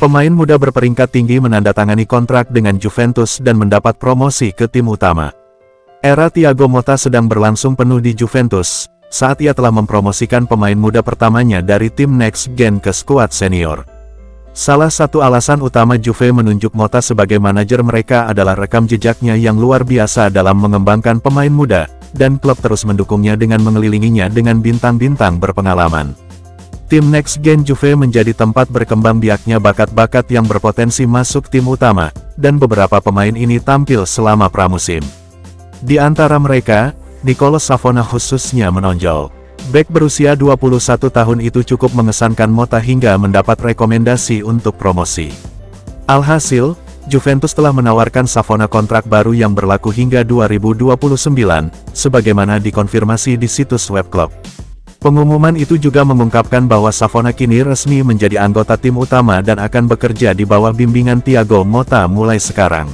Pemain muda berperingkat tinggi menandatangani kontrak dengan Juventus dan mendapat promosi ke tim utama. Era Thiago Motta sedang berlangsung penuh di Juventus, saat ia telah mempromosikan pemain muda pertamanya dari tim Next Gen ke skuad senior. Salah satu alasan utama Juve menunjuk Motta sebagai manajer mereka adalah rekam jejaknya yang luar biasa dalam mengembangkan pemain muda, dan klub terus mendukungnya dengan mengelilinginya dengan bintang-bintang berpengalaman. Tim Next Gen Juve menjadi tempat berkembang biaknya bakat-bakat yang berpotensi masuk tim utama, dan beberapa pemain ini tampil selama pramusim. Di antara mereka, Nicolo Savona khususnya menonjol. Bek berusia 21 tahun itu cukup mengesankan Motta hingga mendapat rekomendasi untuk promosi. Alhasil, Juventus telah menawarkan Savona kontrak baru yang berlaku hingga 2029, sebagaimana dikonfirmasi di situs web klub. Pengumuman itu juga mengungkapkan bahwa Savona kini resmi menjadi anggota tim utama dan akan bekerja di bawah bimbingan Thiago Motta mulai sekarang.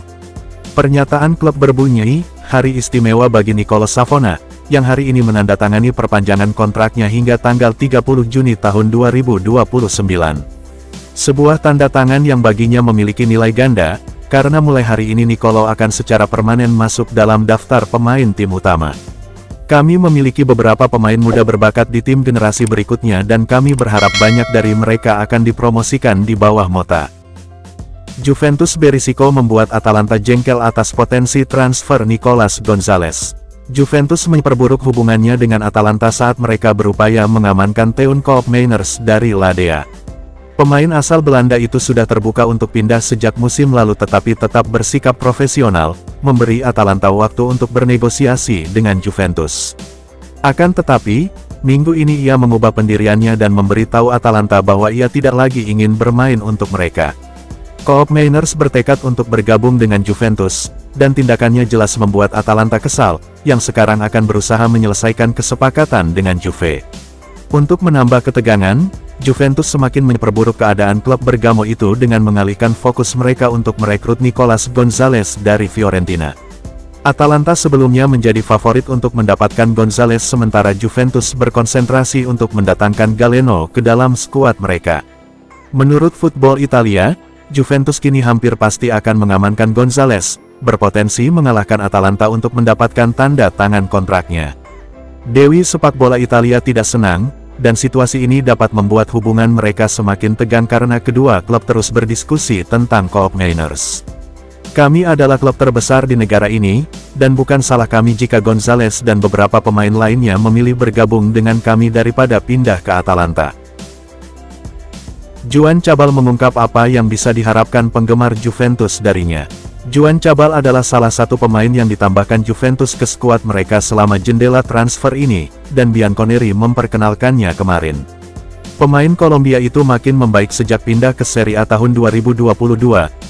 Pernyataan klub berbunyi, hari istimewa bagi Nicolo Savona, yang hari ini menandatangani perpanjangan kontraknya hingga tanggal 30 Juni tahun 2029. Sebuah tanda tangan yang baginya memiliki nilai ganda, karena mulai hari ini Nicolo akan secara permanen masuk dalam daftar pemain tim utama. Kami memiliki beberapa pemain muda berbakat di tim generasi berikutnya dan kami berharap banyak dari mereka akan dipromosikan di bawah Motta. Juventus berisiko membuat Atalanta jengkel atas potensi transfer Nicolas Gonzalez. Juventus memperburuk hubungannya dengan Atalanta saat mereka berupaya mengamankan Teun Koopmeiners dari Ladea. Pemain asal Belanda itu sudah terbuka untuk pindah sejak musim lalu tetapi tetap bersikap profesional, memberi Atalanta waktu untuk bernegosiasi dengan Juventus. Akan tetapi, minggu ini ia mengubah pendiriannya dan memberitahu Atalanta bahwa ia tidak lagi ingin bermain untuk mereka. Koopmeiners bertekad untuk bergabung dengan Juventus, dan tindakannya jelas membuat Atalanta kesal, yang sekarang akan berusaha menyelesaikan kesepakatan dengan Juve. Untuk menambah ketegangan, Juventus semakin memperburuk keadaan klub Bergamo itu dengan mengalihkan fokus mereka untuk merekrut Nicolas Gonzalez dari Fiorentina. Atalanta sebelumnya menjadi favorit untuk mendapatkan Gonzalez sementara Juventus berkonsentrasi untuk mendatangkan Galeno ke dalam skuad mereka. Menurut Football Italia, Juventus kini hampir pasti akan mengamankan Gonzalez, berpotensi mengalahkan Atalanta untuk mendapatkan tanda tangan kontraknya. Dewi sepak bola Italia tidak senang, dan situasi ini dapat membuat hubungan mereka semakin tegang karena kedua klub terus berdiskusi tentang Koopmeiners. Kami adalah klub terbesar di negara ini, dan bukan salah kami jika Gonzalez dan beberapa pemain lainnya memilih bergabung dengan kami daripada pindah ke Atalanta. Juan Cabal mengungkap apa yang bisa diharapkan penggemar Juventus darinya. Juan Cabal adalah salah satu pemain yang ditambahkan Juventus ke skuad mereka selama jendela transfer ini, dan Bianconeri memperkenalkannya kemarin. Pemain Kolombia itu makin membaik sejak pindah ke Serie A tahun 2022,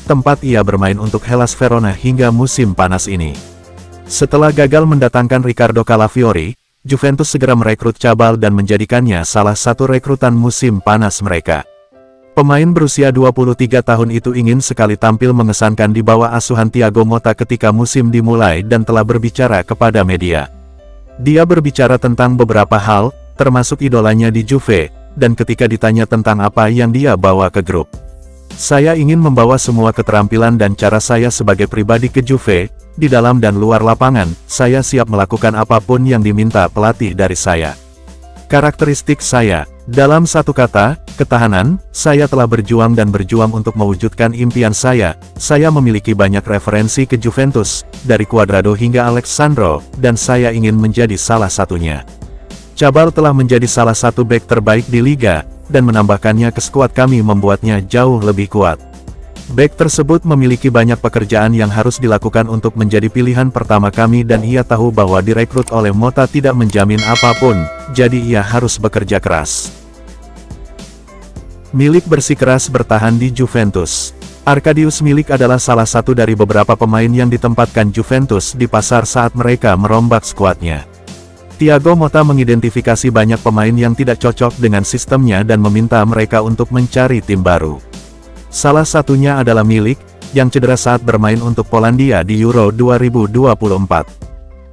tempat ia bermain untuk Hellas Verona hingga musim panas ini. Setelah gagal mendatangkan Riccardo Calafiori, Juventus segera merekrut Cabal dan menjadikannya salah satu rekrutan musim panas mereka. Pemain berusia 23 tahun itu ingin sekali tampil mengesankan di bawah asuhan Thiago Motta ketika musim dimulai dan telah berbicara kepada media. Dia berbicara tentang beberapa hal, termasuk idolanya di Juve, dan ketika ditanya tentang apa yang dia bawa ke grup. Saya ingin membawa semua keterampilan dan cara saya sebagai pribadi ke Juve, di dalam dan luar lapangan, saya siap melakukan apapun yang diminta pelatih dari saya. Karakteristik saya, dalam satu kata, ketahanan, saya telah berjuang dan berjuang untuk mewujudkan impian saya memiliki banyak referensi ke Juventus, dari Cuadrado hingga Alexandro, dan saya ingin menjadi salah satunya. Cabal telah menjadi salah satu bek terbaik di Liga, dan menambahkannya ke skuad kami membuatnya jauh lebih kuat. Bek tersebut memiliki banyak pekerjaan yang harus dilakukan untuk menjadi pilihan pertama kami dan ia tahu bahwa direkrut oleh Motta tidak menjamin apapun, jadi ia harus bekerja keras. Milik bersikeras bertahan di Juventus. Arkadiusz Milik adalah salah satu dari beberapa pemain yang ditempatkan Juventus di pasar saat mereka merombak skuadnya. Thiago Motta mengidentifikasi banyak pemain yang tidak cocok dengan sistemnya dan meminta mereka untuk mencari tim baru. Salah satunya adalah Milik, yang cedera saat bermain untuk Polandia di Euro 2024.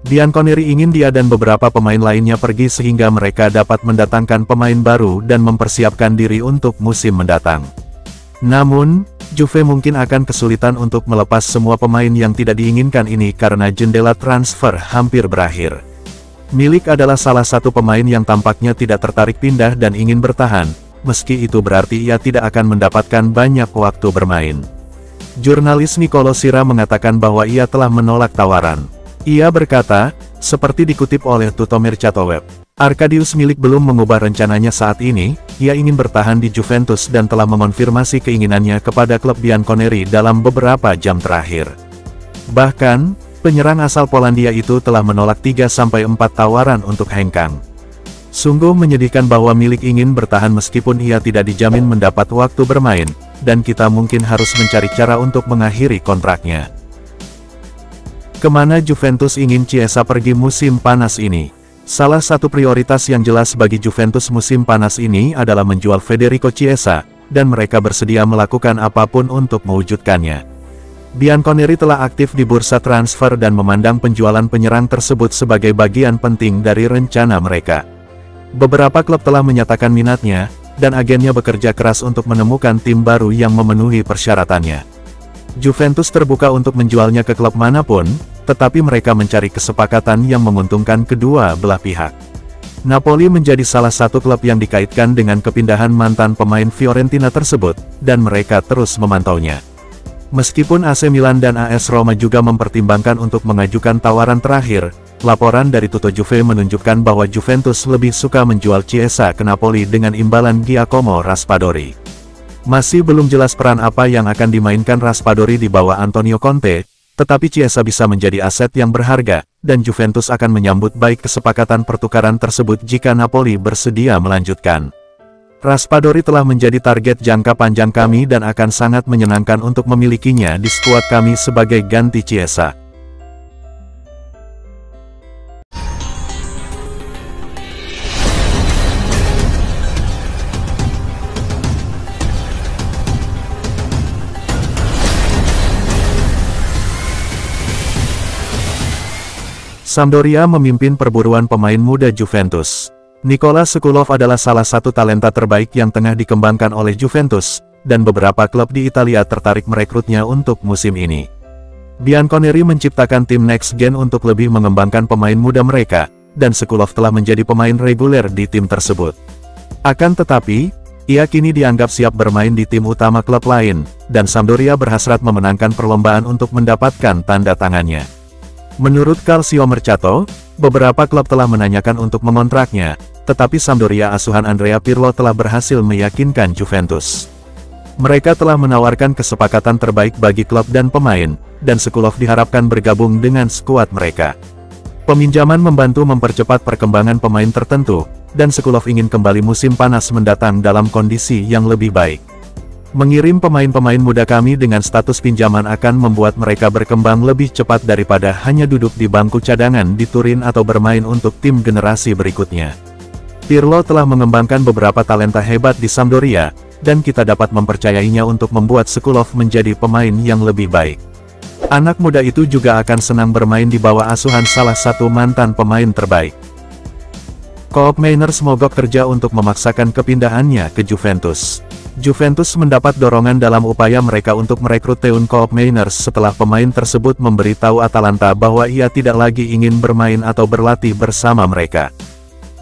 Bianconeri ingin dia dan beberapa pemain lainnya pergi sehingga mereka dapat mendatangkan pemain baru dan mempersiapkan diri untuk musim mendatang. Namun, Juve mungkin akan kesulitan untuk melepas semua pemain yang tidak diinginkan ini karena jendela transfer hampir berakhir. Milik adalah salah satu pemain yang tampaknya tidak tertarik pindah dan ingin bertahan, meski itu berarti ia tidak akan mendapatkan banyak waktu bermain. Jurnalis Nicolo Sira mengatakan bahwa ia telah menolak tawaran. Ia berkata, seperti dikutip oleh Tutto Mercato Web, Arkadiusz Milik belum mengubah rencananya saat ini, ia ingin bertahan di Juventus dan telah mengonfirmasi keinginannya kepada klub Bianconeri dalam beberapa jam terakhir. Bahkan, penyerang asal Polandia itu telah menolak 3-4 tawaran untuk hengkang. Sungguh menyedihkan bahwa Milik ingin bertahan meskipun ia tidak dijamin mendapat waktu bermain, dan kita mungkin harus mencari cara untuk mengakhiri kontraknya. Kemana Juventus ingin Chiesa pergi musim panas ini? Salah satu prioritas yang jelas bagi Juventus musim panas ini adalah menjual Federico Chiesa, dan mereka bersedia melakukan apapun untuk mewujudkannya. Bianconeri telah aktif di bursa transfer dan memandang penjualan penyerang tersebut sebagai bagian penting dari rencana mereka. Beberapa klub telah menyatakan minatnya, dan agennya bekerja keras untuk menemukan tim baru yang memenuhi persyaratannya. Juventus terbuka untuk menjualnya ke klub manapun, tetapi mereka mencari kesepakatan yang menguntungkan kedua belah pihak. Napoli menjadi salah satu klub yang dikaitkan dengan kepindahan mantan pemain Fiorentina tersebut, dan mereka terus memantaunya. Meskipun AC Milan dan AS Roma juga mempertimbangkan untuk mengajukan tawaran terakhir, laporan dari Tutto Juve menunjukkan bahwa Juventus lebih suka menjual Chiesa ke Napoli dengan imbalan Giacomo Raspadori. Masih belum jelas peran apa yang akan dimainkan Raspadori di bawah Antonio Conte, tetapi Chiesa bisa menjadi aset yang berharga, dan Juventus akan menyambut baik kesepakatan pertukaran tersebut jika Napoli bersedia melanjutkan. Raspadori telah menjadi target jangka panjang kami dan akan sangat menyenangkan untuk memilikinya di skuad kami sebagai ganti Chiesa. Sampdoria memimpin perburuan pemain muda Juventus. Nikola Sokolov adalah salah satu talenta terbaik yang tengah dikembangkan oleh Juventus, dan beberapa klub di Italia tertarik merekrutnya untuk musim ini. Bianconeri menciptakan tim Next Gen untuk lebih mengembangkan pemain muda mereka, dan Sokolov telah menjadi pemain reguler di tim tersebut. Akan tetapi, ia kini dianggap siap bermain di tim utama klub lain, dan Sampdoria berhasrat memenangkan perlombaan untuk mendapatkan tanda tangannya. Menurut Calcio Mercato, beberapa klub telah menanyakan untuk mengontraknya, tetapi Sampdoria asuhan Andrea Pirlo telah berhasil meyakinkan Juventus. Mereka telah menawarkan kesepakatan terbaik bagi klub dan pemain, dan Sokolov diharapkan bergabung dengan skuad mereka. Peminjaman membantu mempercepat perkembangan pemain tertentu, dan Sokolov ingin kembali musim panas mendatang dalam kondisi yang lebih baik. Mengirim pemain-pemain muda kami dengan status pinjaman akan membuat mereka berkembang lebih cepat daripada hanya duduk di bangku cadangan di Turin atau bermain untuk tim generasi berikutnya. Pirlo telah mengembangkan beberapa talenta hebat di Sampdoria, dan kita dapat mempercayainya untuk membuat Sokolov menjadi pemain yang lebih baik. Anak muda itu juga akan senang bermain di bawah asuhan salah satu mantan pemain terbaik. Koop Mainers mogok kerja untuk memaksakan kepindahannya ke Juventus. Juventus mendapat dorongan dalam upaya mereka untuk merekrut Teun Koop Mainers setelah pemain tersebut memberitahu Atalanta bahwa ia tidak lagi ingin bermain atau berlatih bersama mereka.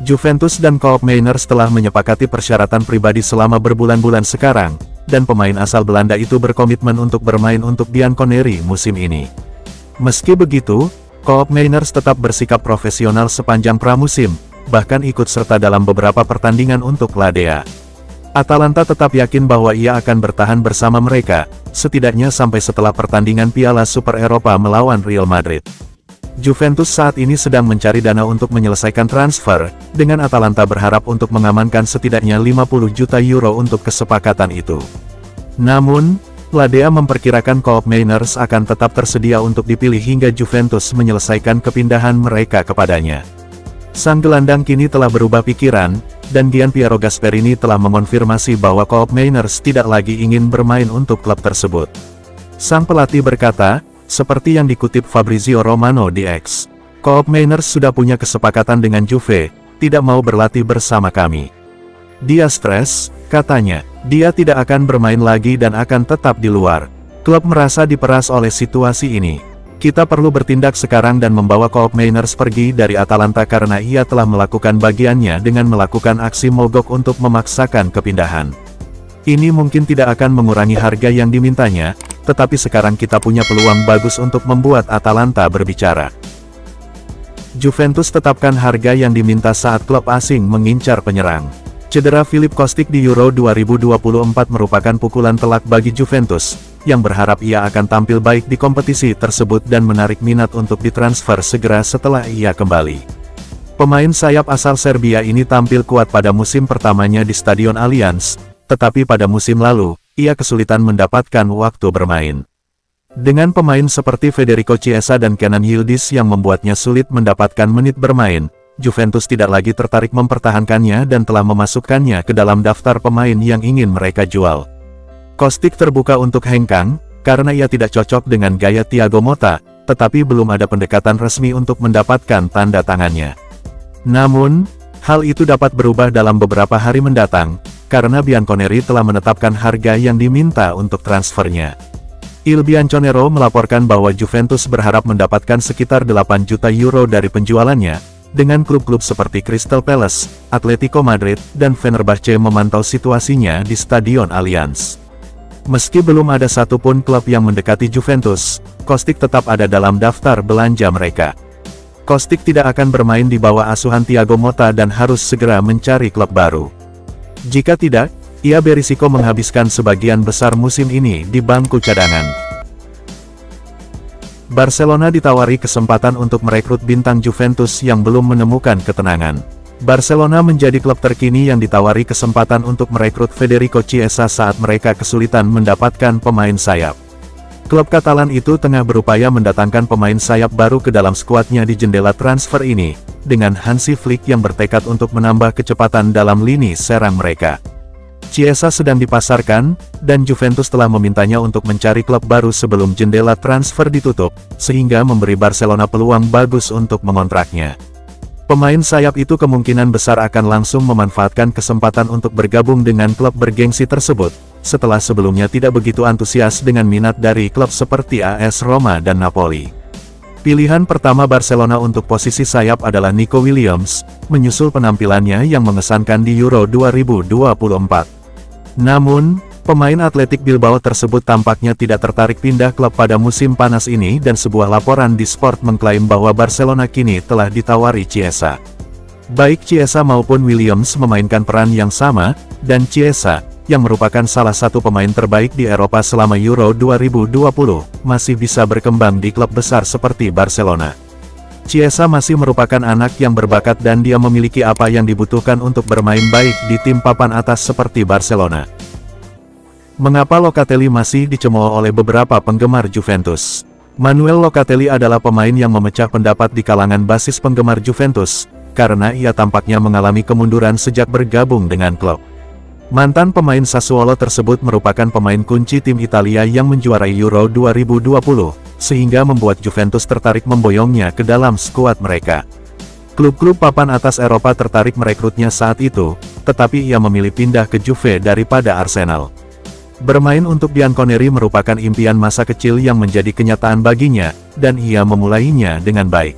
Juventus dan Koop Mainers telah menyepakati persyaratan pribadi selama berbulan-bulan sekarang, dan pemain asal Belanda itu berkomitmen untuk bermain untuk Bianconeri musim ini. Meski begitu, Koop Mainers tetap bersikap profesional sepanjang pramusim, bahkan ikut serta dalam beberapa pertandingan untuk Ladea. Atalanta tetap yakin bahwa ia akan bertahan bersama mereka, setidaknya sampai setelah pertandingan Piala Super Eropa melawan Real Madrid. Juventus saat ini sedang mencari dana untuk menyelesaikan transfer, dengan Atalanta berharap untuk mengamankan setidaknya 50 juta euro untuk kesepakatan itu. Namun, Ladea memperkirakan Koop Mainers akan tetap tersedia untuk dipilih hingga Juventus menyelesaikan kepindahan mereka kepadanya. Sang gelandang kini telah berubah pikiran, dan Gianpiero Gasperini telah mengonfirmasi bahwa Koop Mainers tidak lagi ingin bermain untuk klub tersebut. Sang pelatih berkata, seperti yang dikutip Fabrizio Romano di X, Koop Mainers sudah punya kesepakatan dengan Juve, tidak mau berlatih bersama kami. Dia stres, katanya. Dia tidak akan bermain lagi dan akan tetap di luar. Klub merasa diperas oleh situasi ini. Kita perlu bertindak sekarang dan membawa Koopmeiners pergi dari Atalanta karena ia telah melakukan bagiannya dengan melakukan aksi mogok untuk memaksakan kepindahan. Ini mungkin tidak akan mengurangi harga yang dimintanya, tetapi sekarang kita punya peluang bagus untuk membuat Atalanta berbicara. Juventus tetapkan harga yang diminta saat klub asing mengincar penyerang. Cedera Filip Kostic di Euro 2024 merupakan pukulan telak bagi Juventus, yang berharap ia akan tampil baik di kompetisi tersebut dan menarik minat untuk ditransfer segera setelah ia kembali. Pemain sayap asal Serbia ini tampil kuat pada musim pertamanya di Stadion Allianz, tetapi pada musim lalu, ia kesulitan mendapatkan waktu bermain. Dengan pemain seperti Federico Chiesa dan Kenan Yildiz yang membuatnya sulit mendapatkan menit bermain, Juventus tidak lagi tertarik mempertahankannya dan telah memasukkannya ke dalam daftar pemain yang ingin mereka jual. Kostic terbuka untuk hengkang, karena ia tidak cocok dengan gaya Thiago Motta, tetapi belum ada pendekatan resmi untuk mendapatkan tanda tangannya. Namun, hal itu dapat berubah dalam beberapa hari mendatang, karena Bianconeri telah menetapkan harga yang diminta untuk transfernya. Il Bianconero melaporkan bahwa Juventus berharap mendapatkan sekitar 8 juta euro dari penjualannya, dengan klub-klub seperti Crystal Palace, Atletico Madrid, dan Fenerbahce memantau situasinya di Stadion Allianz. Meski belum ada satupun klub yang mendekati Juventus, Kostic tetap ada dalam daftar belanja mereka. Kostic tidak akan bermain di bawah asuhan Thiago Motta dan harus segera mencari klub baru. Jika tidak, ia berisiko menghabiskan sebagian besar musim ini di bangku cadangan. Barcelona ditawari kesempatan untuk merekrut bintang Juventus yang belum menemukan ketenangan. Barcelona menjadi klub terkini yang ditawari kesempatan untuk merekrut Federico Chiesa saat mereka kesulitan mendapatkan pemain sayap. Klub Katalan itu tengah berupaya mendatangkan pemain sayap baru ke dalam skuadnya di jendela transfer ini, dengan Hansi Flick yang bertekad untuk menambah kecepatan dalam lini serang mereka. Chiesa sedang dipasarkan, dan Juventus telah memintanya untuk mencari klub baru sebelum jendela transfer ditutup, sehingga memberi Barcelona peluang bagus untuk mengontraknya. Pemain sayap itu kemungkinan besar akan langsung memanfaatkan kesempatan untuk bergabung dengan klub bergengsi tersebut, setelah sebelumnya tidak begitu antusias dengan minat dari klub seperti AS Roma dan Napoli. Pilihan pertama Barcelona untuk posisi sayap adalah Nico Williams, menyusul penampilannya yang mengesankan di Euro 2024. Namun, pemain Athletic Bilbao tersebut tampaknya tidak tertarik pindah klub pada musim panas ini dan sebuah laporan di Sport mengklaim bahwa Barcelona kini telah ditawari Chiesa. Baik Chiesa maupun Williams memainkan peran yang sama, dan Chiesa, yang merupakan salah satu pemain terbaik di Eropa selama Euro 2020, masih bisa berkembang di klub besar seperti Barcelona. Chiesa masih merupakan anak yang berbakat dan dia memiliki apa yang dibutuhkan untuk bermain baik di tim papan atas seperti Barcelona. Mengapa Locatelli masih dicemooh oleh beberapa penggemar Juventus? Manuel Locatelli adalah pemain yang memecah pendapat di kalangan basis penggemar Juventus, karena ia tampaknya mengalami kemunduran sejak bergabung dengan klub. Mantan pemain Sassuolo tersebut merupakan pemain kunci tim Italia yang menjuarai Euro 2020, sehingga membuat Juventus tertarik memboyongnya ke dalam skuad mereka. Klub-klub papan atas Eropa tertarik merekrutnya saat itu, tetapi ia memilih pindah ke Juve daripada Arsenal. Bermain untuk Bianconeri merupakan impian masa kecil yang menjadi kenyataan baginya, dan ia memulainya dengan baik.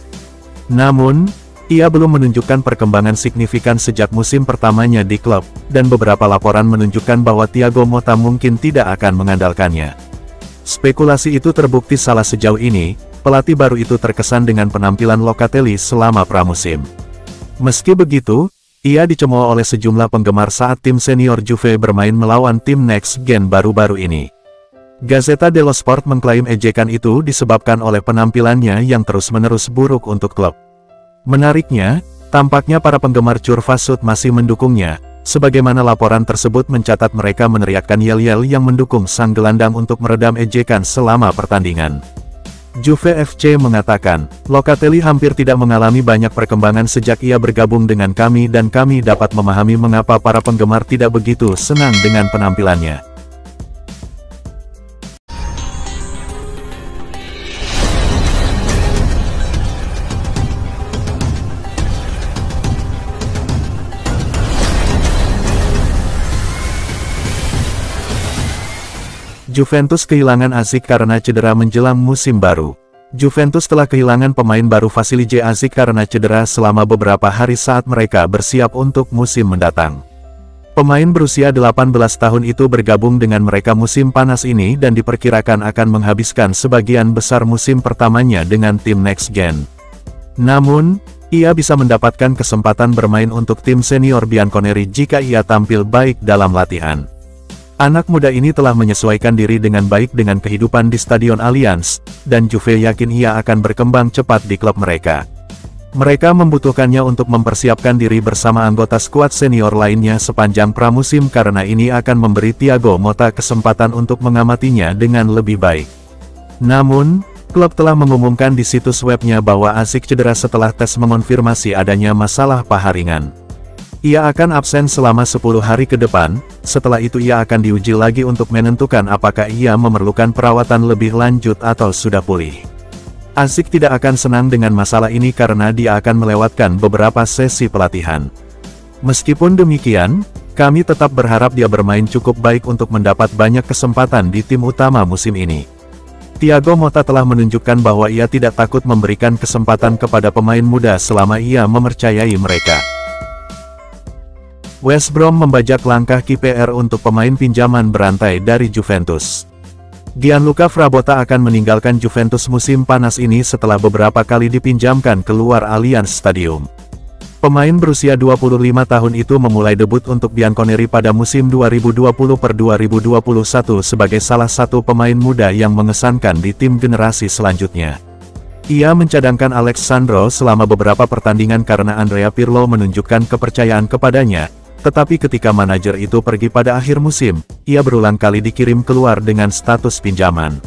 Namun, ia belum menunjukkan perkembangan signifikan sejak musim pertamanya di klub, dan beberapa laporan menunjukkan bahwa Thiago Motta mungkin tidak akan mengandalkannya. Spekulasi itu terbukti salah sejauh ini, pelatih baru itu terkesan dengan penampilan Locatelli selama pramusim. Meski begitu, ia dicemooh oleh sejumlah penggemar saat tim senior Juve bermain melawan tim Next Gen baru-baru ini. Gazzetta dello Sport mengklaim ejekan itu disebabkan oleh penampilannya yang terus-menerus buruk untuk klub. Menariknya, tampaknya para penggemar Curvasut masih mendukungnya, sebagaimana laporan tersebut mencatat mereka meneriakkan yel-yel yang mendukung sang gelandang untuk meredam ejekan selama pertandingan. Juve FC mengatakan, Locatelli hampir tidak mengalami banyak perkembangan sejak ia bergabung dengan kami dan kami dapat memahami mengapa para penggemar tidak begitu senang dengan penampilannya. Juventus kehilangan Azic karena cedera menjelang musim baru. Juventus telah kehilangan pemain baru Vasilije Azic karena cedera selama beberapa hari saat mereka bersiap untuk musim mendatang. Pemain berusia 18 tahun itu bergabung dengan mereka musim panas ini dan diperkirakan akan menghabiskan sebagian besar musim pertamanya dengan tim Next Gen. Namun, ia bisa mendapatkan kesempatan bermain untuk tim senior Bianconeri jika ia tampil baik dalam latihan. Anak muda ini telah menyesuaikan diri dengan baik dengan kehidupan di Stadion Allianz, dan Juve yakin ia akan berkembang cepat di klub mereka. Mereka membutuhkannya untuk mempersiapkan diri bersama anggota skuad senior lainnya sepanjang pramusim karena ini akan memberi Thiago Motta kesempatan untuk mengamatinya dengan lebih baik. Namun, klub telah mengumumkan di situs webnya bahwa Azic cedera setelah tes mengonfirmasi adanya masalah paha ringan. Ia akan absen selama 10 hari ke depan, setelah itu ia akan diuji lagi untuk menentukan apakah ia memerlukan perawatan lebih lanjut atau sudah pulih. Azic tidak akan senang dengan masalah ini karena dia akan melewatkan beberapa sesi pelatihan. Meskipun demikian, kami tetap berharap dia bermain cukup baik untuk mendapat banyak kesempatan di tim utama musim ini. Thiago Motta telah menunjukkan bahwa ia tidak takut memberikan kesempatan kepada pemain muda selama ia mempercayai mereka. West Brom membajak langkah KPR untuk pemain pinjaman berantai dari Juventus. Gianluca Frabotta akan meninggalkan Juventus musim panas ini setelah beberapa kali dipinjamkan keluar Allianz Stadium. Pemain berusia 25 tahun itu memulai debut untuk Bianconeri pada musim 2020-2021 sebagai salah satu pemain muda yang mengesankan di tim generasi selanjutnya. Ia mencadangkan Alex Sandro selama beberapa pertandingan karena Andrea Pirlo menunjukkan kepercayaan kepadanya. Tetapi ketika manajer itu pergi pada akhir musim, ia berulang kali dikirim keluar dengan status pinjaman.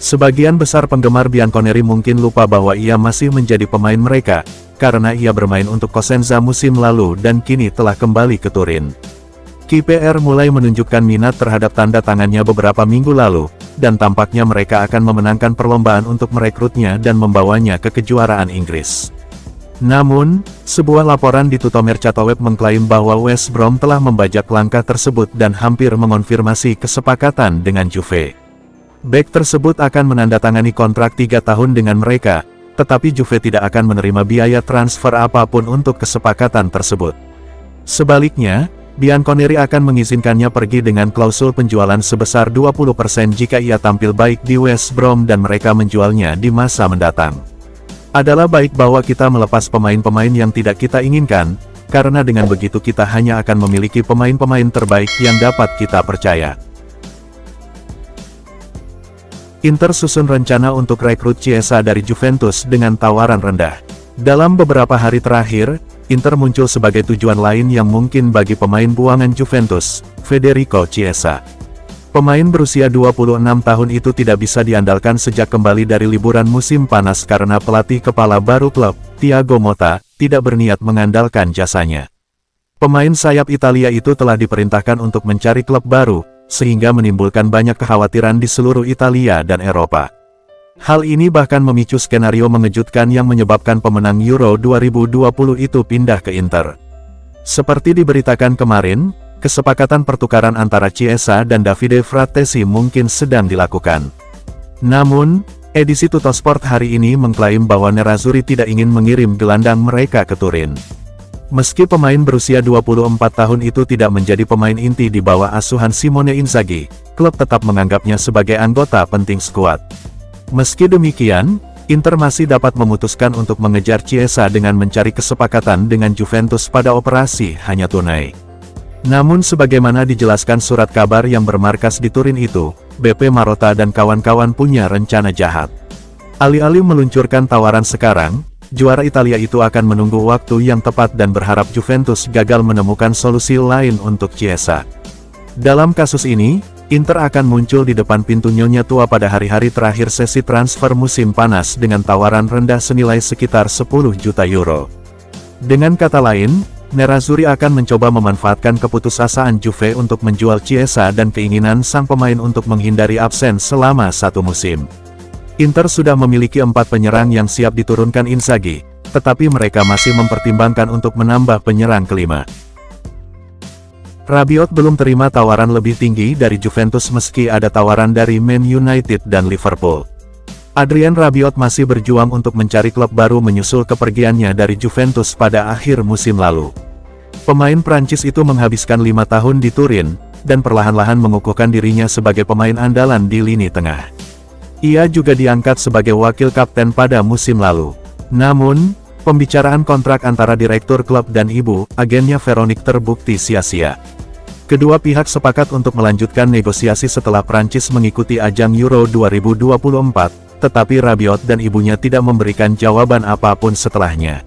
Sebagian besar penggemar Bianconeri mungkin lupa bahwa ia masih menjadi pemain mereka, karena ia bermain untuk Cosenza musim lalu dan kini telah kembali ke Turin. KPR mulai menunjukkan minat terhadap tanda tangannya beberapa minggu lalu, dan tampaknya mereka akan memenangkan perlombaan untuk merekrutnya dan membawanya ke kejuaraan Inggris. Namun, sebuah laporan di Tuttomercato.web mengklaim bahwa West Brom telah membajak langkah tersebut dan hampir mengonfirmasi kesepakatan dengan Juve. Bek tersebut akan menandatangani kontrak 3 tahun dengan mereka, tetapi Juve tidak akan menerima biaya transfer apapun untuk kesepakatan tersebut. Sebaliknya, Bianconeri akan mengizinkannya pergi dengan klausul penjualan sebesar 20% jika ia tampil baik di West Brom dan mereka menjualnya di masa mendatang. Adalah baik bahwa kita melepas pemain-pemain yang tidak kita inginkan, karena dengan begitu kita hanya akan memiliki pemain-pemain terbaik yang dapat kita percaya. Inter susun rencana untuk rekrut Chiesa dari Juventus dengan tawaran rendah. Dalam beberapa hari terakhir, Inter muncul sebagai tujuan lain yang mungkin bagi pemain buangan Juventus, Federico Chiesa. Pemain berusia 26 tahun itu tidak bisa diandalkan sejak kembali dari liburan musim panas karena pelatih kepala baru klub, Thiago Motta, tidak berniat mengandalkan jasanya. Pemain sayap Italia itu telah diperintahkan untuk mencari klub baru, sehingga menimbulkan banyak kekhawatiran di seluruh Italia dan Eropa. Hal ini bahkan memicu skenario mengejutkan yang menyebabkan pemenang Euro 2020 itu pindah ke Inter. Seperti diberitakan kemarin, kesepakatan pertukaran antara Chiesa dan Davide Frattesi mungkin sedang dilakukan. Namun, edisi Tuttosport hari ini mengklaim bahwa Nerazzurri tidak ingin mengirim gelandang mereka ke Turin. Meski pemain berusia 24 tahun itu tidak menjadi pemain inti di bawah asuhan Simone Inzaghi, klub tetap menganggapnya sebagai anggota penting skuad. Meski demikian, Inter masih dapat memutuskan untuk mengejar Chiesa dengan mencari kesepakatan dengan Juventus pada operasi hanya tunai. Namun sebagaimana dijelaskan surat kabar yang bermarkas di Turin itu, BP Marotta dan kawan-kawan punya rencana jahat. Alih-alih meluncurkan tawaran sekarang, juara Italia itu akan menunggu waktu yang tepat dan berharap Juventus gagal menemukan solusi lain untuk Chiesa. Dalam kasus ini, Inter akan muncul di depan pintu Nyonya Tua pada hari-hari terakhir sesi transfer musim panas dengan tawaran rendah senilai sekitar 10 juta euro. Dengan kata lain, Nerazzurri akan mencoba memanfaatkan keputusasaan Juve untuk menjual Chiesa dan keinginan sang pemain untuk menghindari absen selama satu musim. Inter sudah memiliki 4 penyerang yang siap diturunkan Inzaghi, tetapi mereka masih mempertimbangkan untuk menambah penyerang kelima. Rabiot belum terima tawaran lebih tinggi dari Juventus meski ada tawaran dari Man United dan Liverpool. Adrien Rabiot masih berjuang untuk mencari klub baru menyusul kepergiannya dari Juventus pada akhir musim lalu. Pemain Prancis itu menghabiskan 5 tahun di Turin, dan perlahan-lahan mengukuhkan dirinya sebagai pemain andalan di lini tengah. Ia juga diangkat sebagai wakil kapten pada musim lalu. Namun, pembicaraan kontrak antara direktur klub dan ibu, agennya Veronique terbukti sia-sia. Kedua pihak sepakat untuk melanjutkan negosiasi setelah Prancis mengikuti ajang Euro 2024, tetapi Rabiot dan ibunya tidak memberikan jawaban apapun setelahnya.